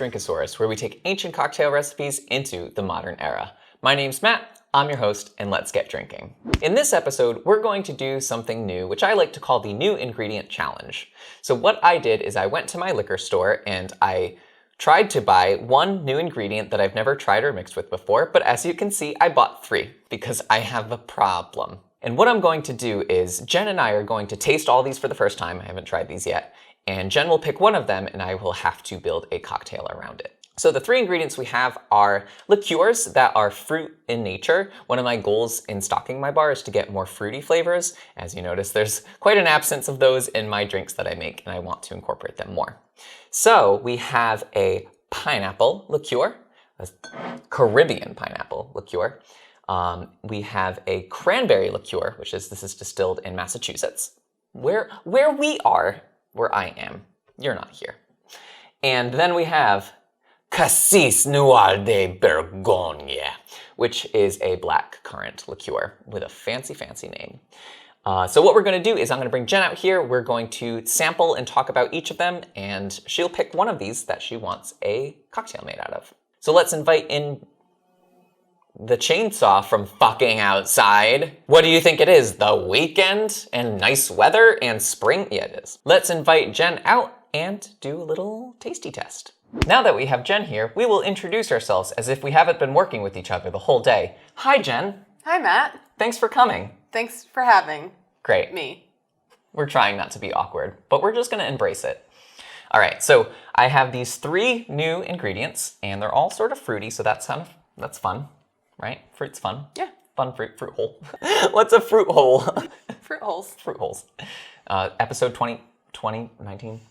Drinkosaurus, where we take ancient cocktail recipes into the modern era. My name's Matt, I'm your host, and let's get drinking. In this episode, we're going to do something new, which I like to call the New Ingredient Challenge. So what I did is I went to my liquor store and I tried to buy one new ingredient that I've never tried or mixed with before, but as you can see, I bought 3 because I have a problem. And what I'm going to do is Jen and I are going to taste all these for the first time. I haven't tried these yet. And Jen will pick one of them and I will have to build a cocktail around it. So the 3 ingredients we have are liqueurs that are fruit in nature. One of my goals in stocking my bar is to get more fruity flavors. As you notice, there's quite an absence of those in my drinks that I make and I want to incorporate them more. So we have a pineapple liqueur, a Caribbean pineapple liqueur. We have a cranberry liqueur, this is distilled in Massachusetts, where I am. You're not here. And then we have Cassis Noir de Bourgogne, which is a black currant liqueur with a fancy name. So what we're going to do is I'm going to bring Jen out here. We're going to sample and talk about each of them, and she'll pick one of these that she wants a cocktail made out of. So let's invite in the chainsaw from fucking outside. What do you think it is? The weekend and nice weather and spring? Yeah, it is. Let's invite Jen out and do a little tasty test. Now that we have Jen here, we will introduce ourselves as if we haven't been working with each other the whole day. Hi, Jen. Hi, Matt. Thanks for coming. Thanks for having Great. Me. We're trying not to be awkward, but we're just gonna embrace it. All right, so I have these 3 new ingredients and they're all sort of fruity, so that's fun. Right? Fruit's fun. Yeah. Fun fruit hole. What's a fruit hole? Fruit holes. Fruit holes. Episode 2019.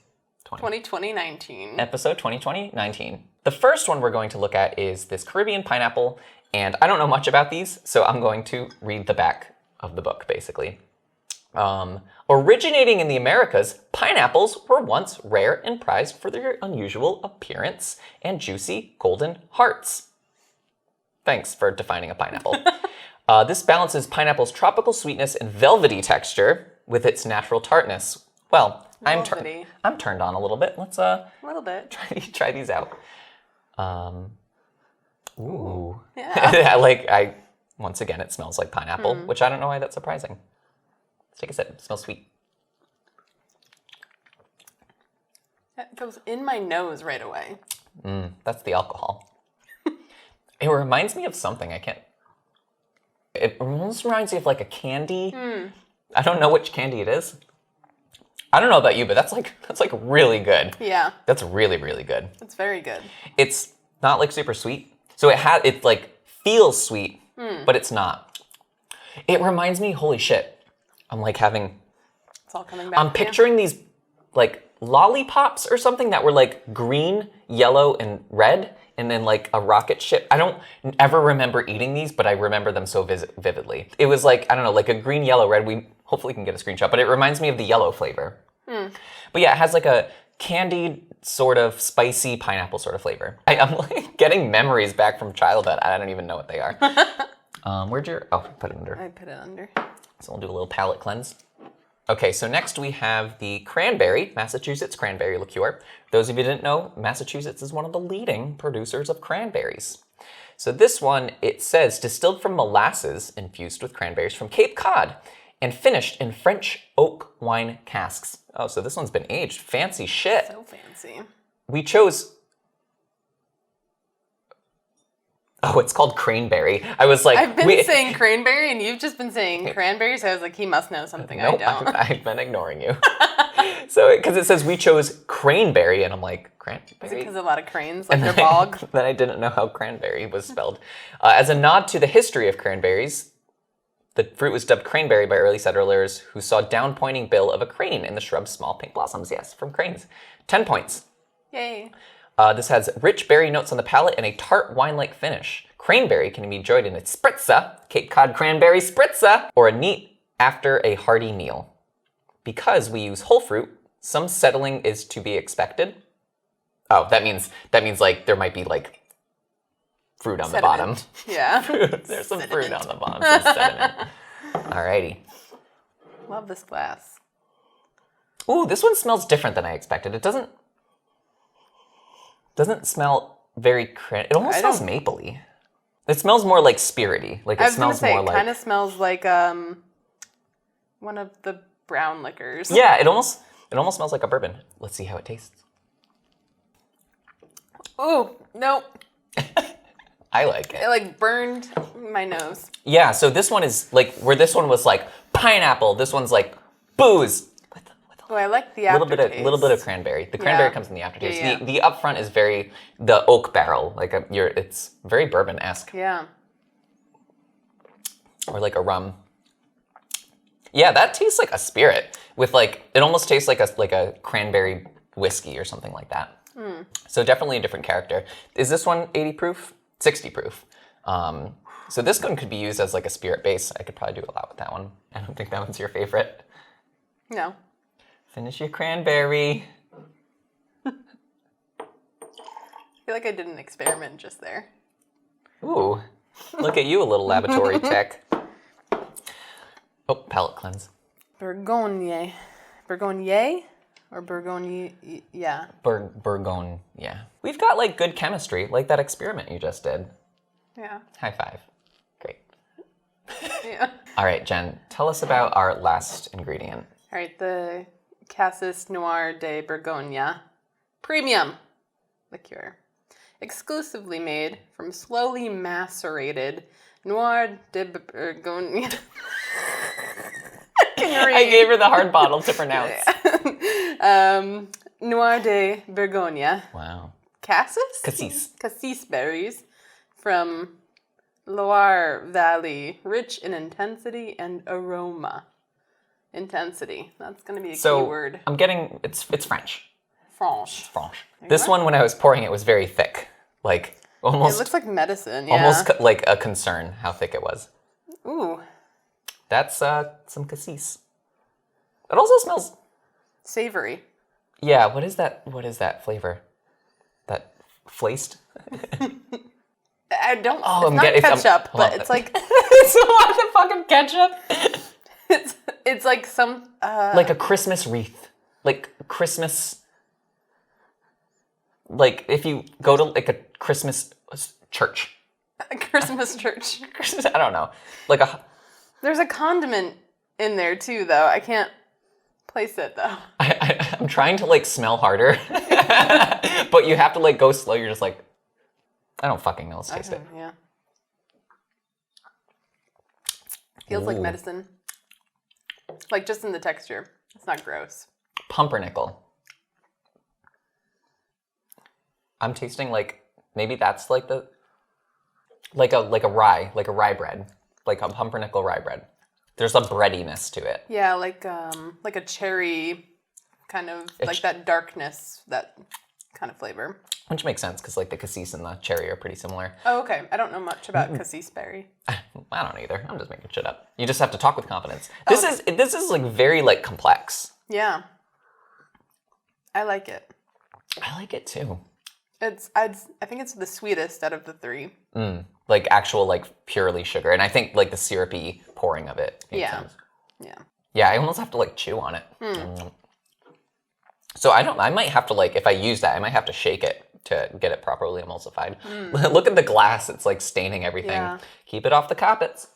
Episode 2019. The first one we're going to look at is this Caribbean pineapple, and I don't know much about these, so I'm going to read the back of the book, basically. Originating in the Americas, pineapples were once rare and prized for their unusual appearance and juicy golden hearts. Thanks for defining a pineapple. This balances pineapple's tropical sweetness and velvety texture with its natural tartness. Well, I'm turned on a little bit. Let's try these out. Ooh. Yeah. Once again, it smells like pineapple, which I don't know why that's surprising. Let's take a sip. It smells sweet. That goes in my nose right away. That's the alcohol. It reminds me of something. It almost reminds me of like a candy. I don't know which candy it is. I don't know about you, but that's like really good. Yeah. That's really, really good. It's very good. It's not like super sweet. So it like feels sweet, but it's not. It reminds me, holy shit. I'm like having, it's all coming back. I'm picturing these like lollipops or something that were like green, yellow, and red. And then like a rocket ship. I don't ever remember eating these, but I remember them so vividly. It was like, I don't know, like a green, yellow, red. We hopefully can get a screenshot, but it reminds me of the yellow flavor. But yeah, it has like a candied sort of spicy pineapple sort of flavor. I'm like getting memories back from childhood. I don't even know what they are. Put it under. I put it under. So we'll do a little palate cleanse. Okay, so next we have the cranberry, Massachusetts cranberry liqueur. Those of you who didn't know, Massachusetts is one of the leading producers of cranberries. So this one, it says, distilled from molasses infused with cranberries from Cape Cod and finished in French oak wine casks. Oh, so this one's been aged. Fancy shit. So fancy. We chose... Oh, it's called craneberry. I was like... I've been saying cranberry and you've just been saying cranberry, so I was like, he must know something I don't. I've been ignoring you. So, because it says we chose craneberry, and I'm like, cranberry? Is it because a lot of cranes, like their bog? Then I didn't know how cranberry was spelled. As a nod to the history of cranberries, the fruit was dubbed craneberry by early settlers who saw down-pointing bill of a crane in the shrub's small pink blossoms. Yes, from cranes. 10 points. Yay. This has rich berry notes on the palate and a tart wine-like finish. Craneberry can be enjoyed in a spritza, Cape Cod cranberry spritza, or a neat after a hearty meal. Because we use whole fruit, some settling is to be expected. Oh, that means like there might be like fruit on sediment. The bottom. Yeah. There's some fruit on the bottom, some sediment. Alrighty. Love this glass. Ooh, this one smells different than I expected. It doesn't... Doesn't smell very it almost smells mapley. It smells more like spirity. Like it smells more like. It kind of smells like one of the brown liquors. Yeah, it almost smells like a bourbon. Let's see how it tastes. Ooh, no. I like it. It like burned my nose. Yeah, so this one is like where this one was like pineapple. This one's like booze. Oh, I like the aftertaste. Little bit of cranberry. The cranberry comes in the aftertaste. Yeah. The up front is very the oak barrel. Like it's very bourbon-esque. Yeah. Or like a rum. Yeah, that tastes like a spirit with like it almost tastes like a cranberry whiskey or something like that. So definitely a different character. Is this one 80 proof? 60 proof. So this one could be used as like a spirit base. I could probably do a lot with that one. I don't think that one's your favorite. No. Finish your cranberry. I feel like I did an experiment just there. Ooh, look at you, a little laboratory tech. Oh, palate cleanse. Bourgogne. Bourgogne? Or Bourgogne? Yeah. Bourgogne, yeah. We've got like good chemistry, like that experiment you just did. Yeah. High five. Great. Yeah. All right, Jen, tell us about our last ingredient. All right, the Cassis Noir de Bourgogne Premium Liqueur. Exclusively made from slowly macerated Noir de Bourgogne. I gave her the hard bottle to pronounce. Noir de Bourgogne. Wow. Cassis? Cassis berries from Loire Valley, rich in intensity and aroma. Intensity. That's going to be a key word. I'm getting, it's French. Franche. This one, when I was pouring it, was very thick. Like, almost. It looks like medicine, yeah. Almost like a concern how thick it was. Ooh. That's some cassis. It also smells... Savory. Yeah, what is that flavor? That flaced? I don't... Oh, it's not ketchup, but it's like... It's a lot of fucking ketchup. It's like some... Like a Christmas wreath. Like Christmas... Like if you go to like a Christmas church. A Christmas church. I don't know. Like a... There's a condiment in there too, though. I can't place it, though. I'm trying to like smell harder. But you have to like go slow. You're just like... I don't fucking know. Let's taste it. Yeah. Feels like medicine. Like just in the texture. It's not gross. Pumpernickel. I'm tasting like maybe that's like the like a rye bread, like a pumpernickel rye bread. There's a breadiness to it. Yeah, like a cherry kind of like that darkness, that kind of flavor. Which makes sense because like the cassis and the cherry are pretty similar. Oh, okay. I don't know much about cassis berry. I don't either. I'm just making shit up. You just have to talk with confidence. This is like very like complex. Yeah. I like it. I like it too. I think it's the sweetest out of the three. Like actual like purely sugar, and I think like the syrupy pouring of it. Makes sense. Yeah. Yeah, I almost have to like chew on it. So I might have to like, if I use that, I might have to shake it to get it properly emulsified. Look at the glass, it's like staining everything. Yeah. Keep it off the carpets.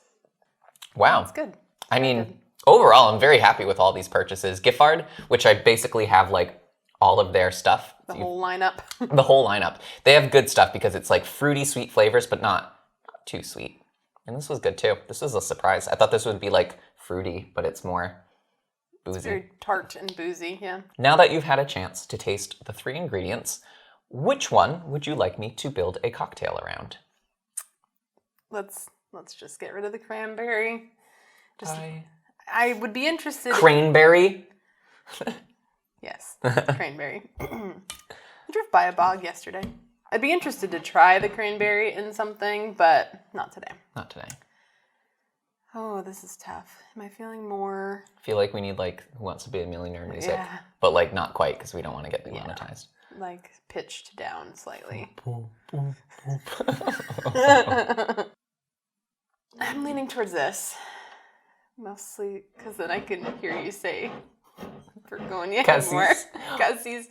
Wow. That's good. I mean, overall, I'm very happy with all these purchases. Giffard, which I basically have like all of their stuff. The whole lineup. The whole lineup. They have good stuff because it's like fruity, sweet flavors, but not too sweet. And this was good too. This was a surprise. I thought this would be like fruity, but it's more boozy. It's very tart and boozy, yeah. Now that you've had a chance to taste the 3 ingredients, which one would you like me to build a cocktail around? Let's just get rid of the cranberry. I would be interested. Craneberry? Yes, cranberry. I drove by a bog yesterday. I'd be interested to try the cranberry in something, but not today. Not today. Oh, this is tough. Am I feeling more... I feel like we need like Who Wants to Be a Millionaire music. Yeah. But like not quite because we don't want to get demonetized. Yeah. Like pitched down slightly. I'm leaning towards this. Mostly because then I can hear you say Bourgogne Cassis. more. Cassis.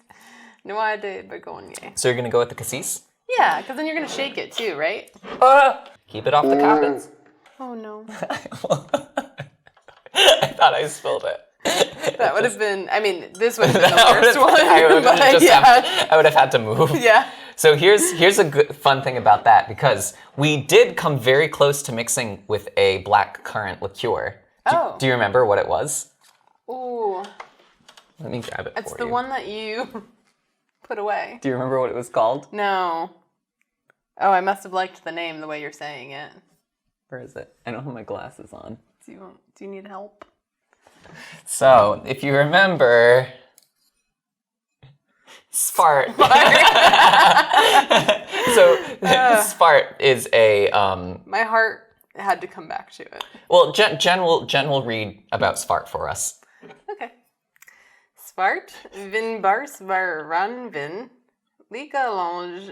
Noir de Bourgogne. So you're going to go with the Cassis? Yeah, because then you're going to shake it too, right? Keep it off the carpets. Oh, no. I thought I spilled it. That would have been, I mean, this would have been the worst one. I would have had to move. Yeah. So here's a good, fun thing about that, because we did come very close to mixing with a black currant liqueur. Do you remember what it was? Ooh. Let me grab it for you. It's the one that you put away. Do you remember what it was called? No. Oh, I must have liked the name the way you're saying it. Where is it? I don't have my glasses on. Do you need help? So, if you remember, Spart. So, Spart is a... My heart had to come back to it. Well, Jen will read about Spart for us. Okay. Spart, vin bars var ran vin, lika longe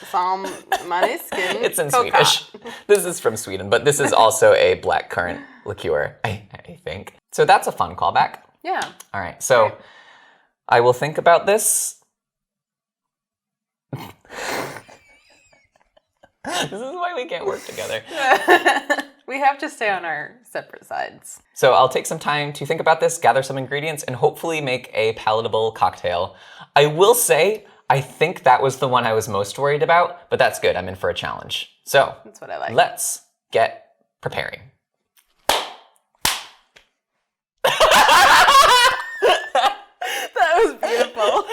som maniskin. It's in Swedish. This is from Sweden, but this is also a black currant liqueur, I think. So that's a fun callback. Yeah. All right, so I will think about this. This is why we can't work together. We have to stay on our separate sides. So I'll take some time to think about this, gather some ingredients, and hopefully make a palatable cocktail. I will say, I think that was the one I was most worried about, but that's good. I'm in for a challenge. So that's what I like. Let's get preparing. That was beautiful.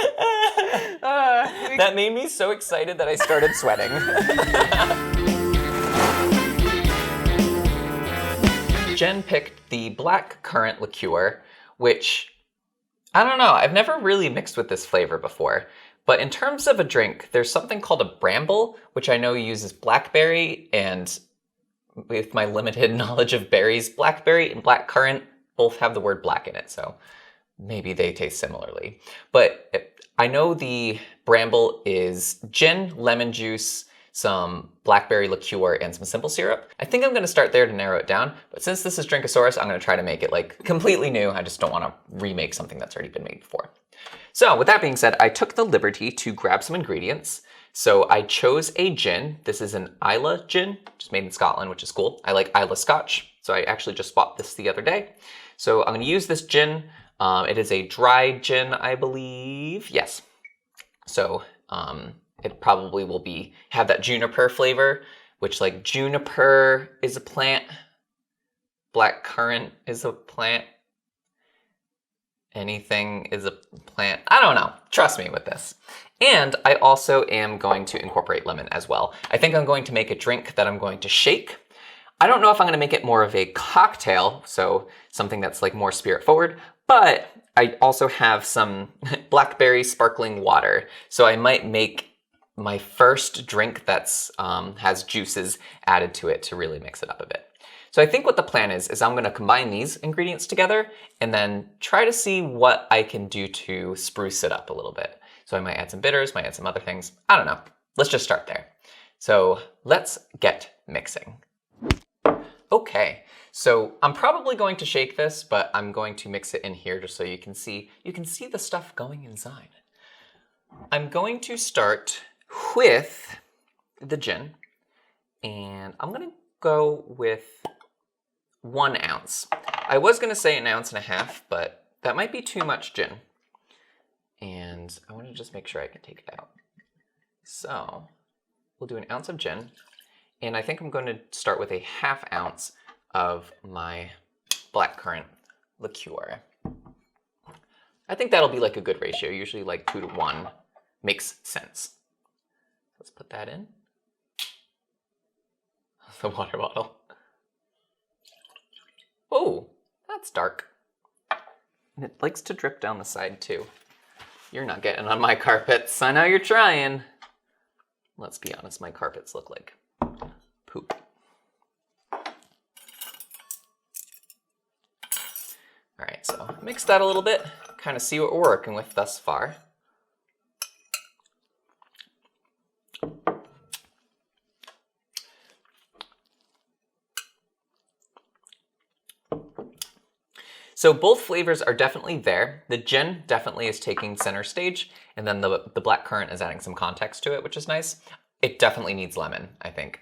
That made me so excited that I started sweating. Jen picked the black currant liqueur, which, I don't know, I've never really mixed with this flavor before. But in terms of a drink, there's something called a bramble, which I know uses blackberry, and with my limited knowledge of berries, blackberry and black currant both have the word black in it, so maybe they taste similarly. But I know the bramble is gin, lemon juice, some blackberry liqueur, and some simple syrup. I think I'm gonna start there to narrow it down, but since this is Drinkosaurus, I'm gonna try to make it like completely new. I just don't wanna remake something that's already been made before. So with that being said, I took the liberty to grab some ingredients. So I chose a gin. This is an Islay gin, just made in Scotland, which is cool. I like Islay Scotch, so I actually just bought this the other day. So I'm gonna use this gin. It is a dry gin, I believe. Yes. So it probably will have that juniper flavor, which like juniper is a plant, black currant is a plant, anything is a plant. I don't know. Trust me with this. And I also am going to incorporate lemon as well. I think I'm going to make a drink that I'm going to shake. I don't know if I'm going to make it more of a cocktail, so something that's like more spirit forward, but I also have some blackberry sparkling water. So I might make my first drink that's has juices added to it to really mix it up a bit. So I think what the plan is I'm gonna combine these ingredients together and then try to see what I can do to spruce it up a little bit. So I might add some bitters, might add some other things. I don't know. Let's just start there. So let's get mixing. Okay, so I'm probably going to shake this, but I'm going to mix it in here just so you can see the stuff going inside. I'm going to start with the gin, and I'm gonna go with 1 ounce. I was gonna say 1.5 ounces, but that might be too much gin. And I wanna just make sure I can take it out. So we'll do 1 ounce of gin. And I think I'm going to start with a 1/2 ounce of my blackcurrant liqueur. I think that'll be like a good ratio. Usually like 2 to 1 makes sense. Let's put that in. The water bottle. Oh, that's dark. And it likes to drip down the side too. You're not getting on my carpets. I know you're trying. Let's be honest, my carpets look like poop. All right, so mix that a little bit, kind of see what we're working with thus far. So both flavors are definitely there. The gin definitely is taking center stage, and then the black currant is adding some context to it, which is nice. It definitely needs lemon, I think.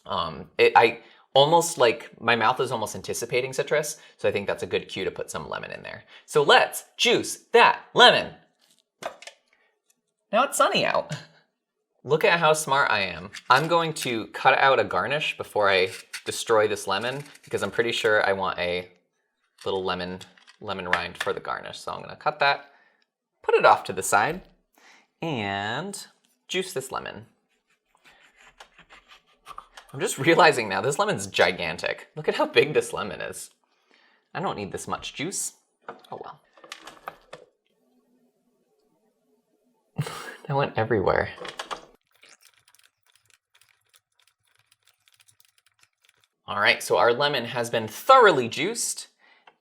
I almost like, my mouth is almost anticipating citrus, so I think that's a good cue to put some lemon in there. So let's juice that lemon. Now it's sunny out. Look at how smart I am. I'm going to cut out a garnish before I destroy this lemon, because I'm pretty sure I want a little lemon rind for the garnish. So I'm gonna cut that, put it off to the side, and juice this lemon. I'm just realizing now, this lemon's gigantic. Look at how big this lemon is. I don't need this much juice. Oh well. That went everywhere. All right, so our lemon has been thoroughly juiced,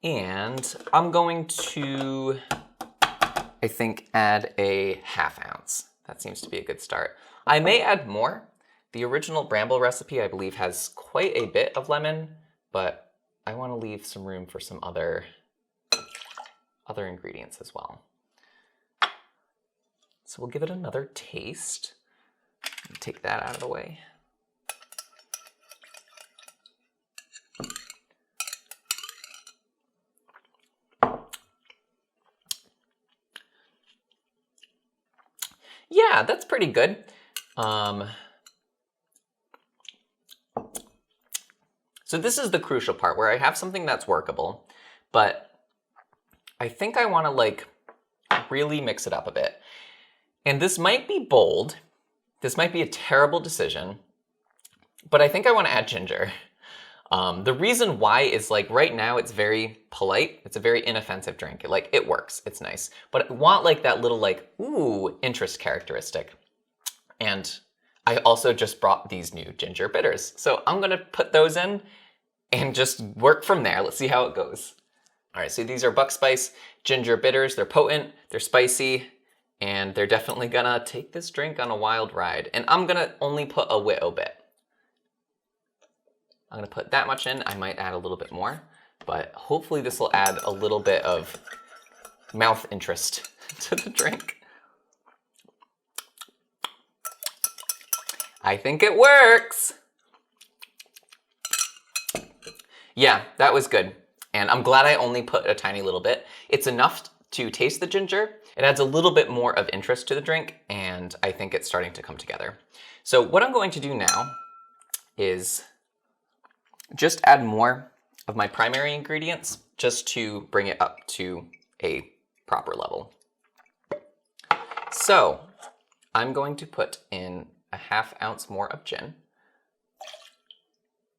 and I'm going to, I think, add a ½ ounce. That seems to be a good start. I may add more. The original bramble recipe, I believe, has quite a bit of lemon, but I want to leave some room for some other ingredients as well. So we'll give it another taste. Take that out of the way. Yeah, that's pretty good. So this is the crucial part where I have something that's workable, but I think I want to like really mix it up a bit. And this might be bold. This might be a terrible decision, but I think I want to add ginger. The reason why is like right now it's very polite. It's a very inoffensive drink. Like it works, it's nice, but I want like that little like, ooh, interest characteristic. And I also just brought these new ginger bitters. So I'm gonna put those in and just work from there. Let's see how it goes. All right, so these are buck spice ginger bitters. They're potent, they're spicy, and they're definitely gonna take this drink on a wild ride. And I'm gonna only put a whittle bit. I'm gonna put that much in. I might add a little bit more, but hopefully this will add a little bit of mouth interest to the drink. I think it works. Yeah, that was good. And I'm glad I only put a tiny little bit. It's enough to taste the ginger. It adds a little bit more of interest to the drink, and I think it's starting to come together. So what I'm going to do now is just add more of my primary ingredients just to bring it up to a proper level. So I'm going to put in a ½ ounce more of gin,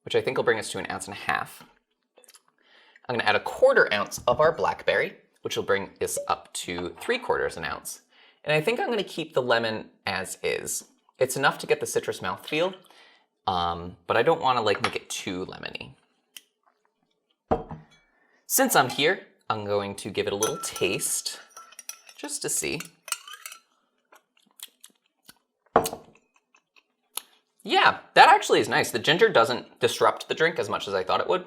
which I think will bring us to 1.5 ounces. I'm gonna add a ¼ ounce of our blackberry, which will bring this up to 3/4 ounce. And I think I'm gonna keep the lemon as is. It's enough to get the citrus mouthfeel, but I don't wanna like make it too lemony. Since I'm here, I'm going to give it a little taste, just to see. Yeah, that actually is nice. The ginger doesn't disrupt the drink as much as I thought it would,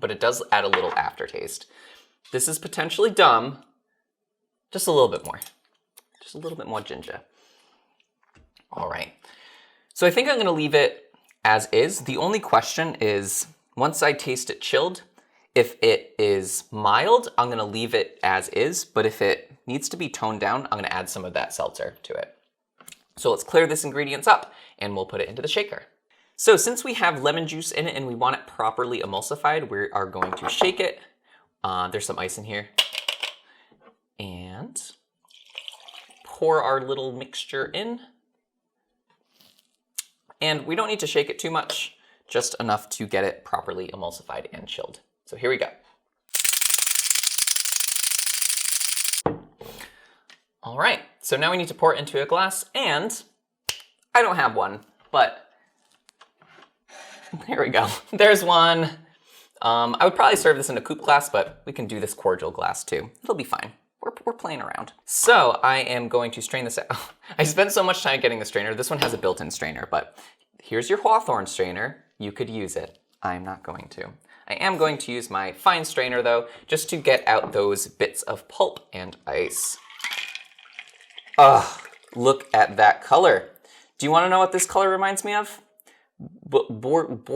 but it does add a little aftertaste. This is potentially dumb. Just a little bit more. Just a little bit more ginger. All right. So I think I'm gonna leave it as is. The only question is, once I taste it chilled, if it is mild, I'm gonna leave it as is, but if it needs to be toned down, I'm gonna add some of that seltzer to it. So let's clear this ingredients up and we'll put it into the shaker. So since we have lemon juice in it and we want it properly emulsified, we are going to shake it. There's some ice in here. And pour our little mixture in. And we don't need to shake it too much, just enough to get it properly emulsified and chilled. So here we go. All right, so now we need to pour it into a glass, and I don't have one, but here we go. There's one. I would probably serve this in a coupe glass, but we can do this cordial glass too. It'll be fine. We're playing around. So I am going to strain this out. I spent so much time getting the strainer. This one has a built-in strainer, but here's your Hawthorne strainer. You could use it. I'm not going to. I am going to use my fine strainer though, just to get out those bits of pulp and ice. Ugh, look at that color. Do you want to know what this color reminds me of? Bourgogne.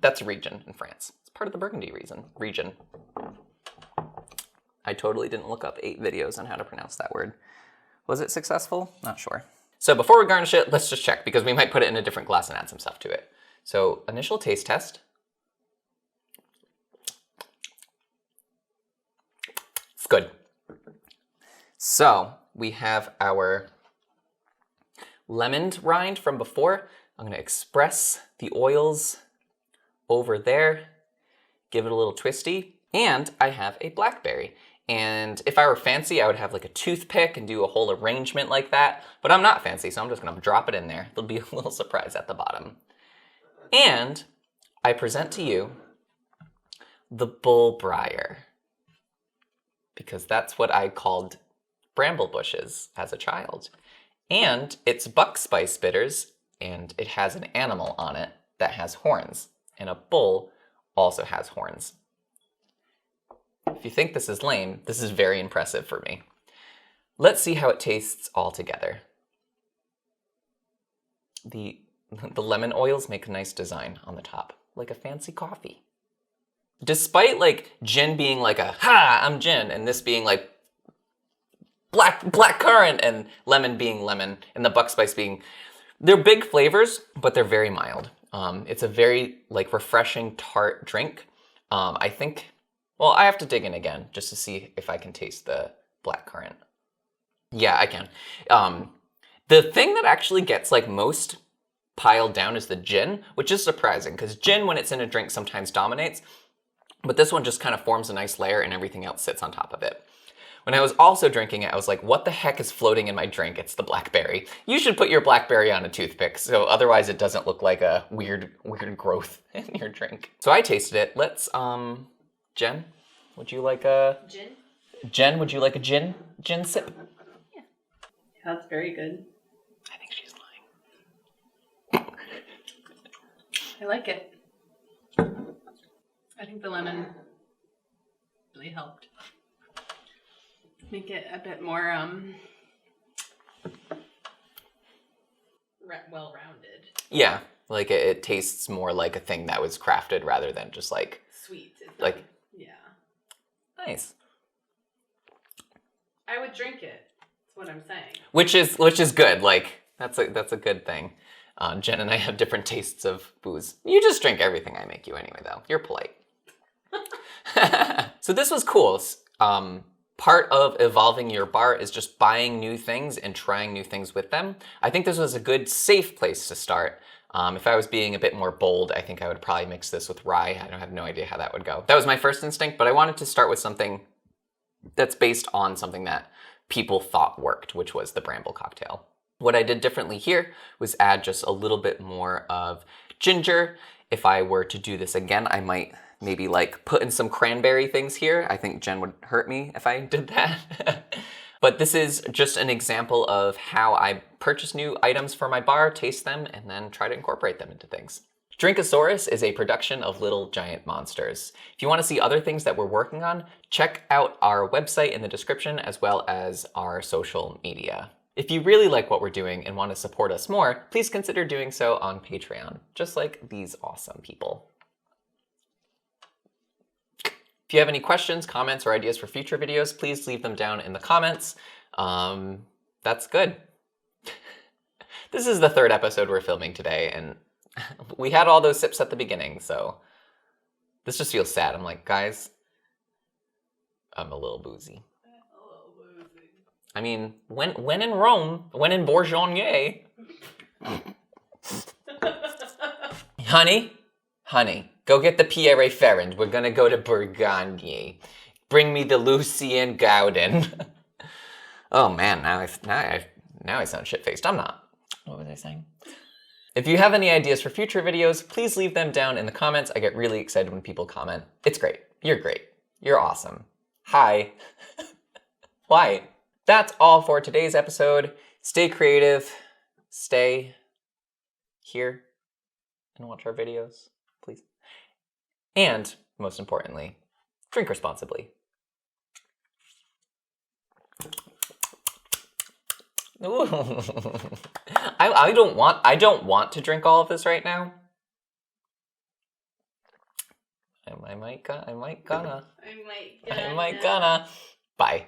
That's a region in France. It's part of the Burgundy region. I totally didn't look up 8 videos on how to pronounce that word. Was it successful? Not sure. So before we garnish it, let's just check because we might put it in a different glass and add some stuff to it. So initial taste test. It's good. So we have our lemon rind from before. I'm gonna express the oils over there, give it a little twisty, and I have a blackberry. And if I were fancy, I would have like a toothpick and do a whole arrangement like that, but I'm not fancy, so I'm just gonna drop it in there. There'll be a little surprise at the bottom. And I present to you the Bullbriar, because that's what I called bramble bushes as a child. And it's buck spice bitters, and it has an animal on it that has horns, and a bull also has horns. If you think this is lame, this is very impressive for me. Let's see how it tastes all together. The lemon oils make a nice design on the top, like a fancy coffee. Despite like gin being like a, ha, I'm gin, and this being like black currant and lemon being lemon, and the buck spice being, they're big flavors, but they're very mild. It's a very like refreshing tart drink. I think, well, I have to dig in again just to see if I can taste the black currant. Yeah, I can. The thing that actually gets like most piled down is the gin, which is surprising because gin when it's in a drink sometimes dominates, but this one just kind of forms a nice layer and everything else sits on top of it. When I was also drinking it, I was like, what the heck is floating in my drink? It's the blackberry. You should put your blackberry on a toothpick, so otherwise it doesn't look like a weird growth in your drink. So I tasted it. Let's, Jen, would you like a... Gin? Jen, would you like a gin sip? Yeah. That's very good. I think she's lying. I like it. I think the lemon really helped make it a bit more well-rounded. Yeah, like it tastes more like a thing that was crafted rather than just like sweet. It's like not, yeah. Nice. I would drink it. That's what I'm saying. Which is good. Like that's a good thing. Jen and I have different tastes of booze. You just drink everything I make you anyway, though. You're polite. So this was cool. Part of evolving your bar is just buying new things and trying new things with them. I think this was a good, safe place to start. If I was being a bit more bold, I think I would probably mix this with rye. I have no idea how that would go. That was my first instinct, but I wanted to start with something that's based on something that people thought worked, which was the bramble cocktail. What I did differently here was add just a little bit more of ginger. If I were to do this again, I might maybe like put in some cranberry things here. I think Jen would hurt me if I did that. But this is just an example of how I purchase new items for my bar, taste them, and then try to incorporate them into things. Drinkosaurus is a production of Little Giant Monsters. If you want to see other things that we're working on, check out our website in the description as well as our social media. If you really like what we're doing and want to support us more, please consider doing so on Patreon, just like these awesome people. If you have any questions, comments, or ideas for future videos, please leave them down in the comments. That's good. This is the 3rd episode we're filming today, and we had all those sips at the beginning, so this just feels sad. I'm like, guys, I'm a little boozy. I mean, when in Rome, when in Bourgogne. Honey, go get the Pierre Ferrand. We're gonna go to Bourgogne. Bring me the Lucien Gaudin. Oh man, now I sound shit-faced. I'm not. What was I saying? If you have any ideas for future videos, please leave them down in the comments. I get really excited when people comment. It's great. You're great. You're awesome. Hi. Why? that's all for today's episode. Stay creative, stay here, and watch our videos, please. And, most importantly, drink responsibly. I don't want to drink all of this right now. I might gonna. Bye.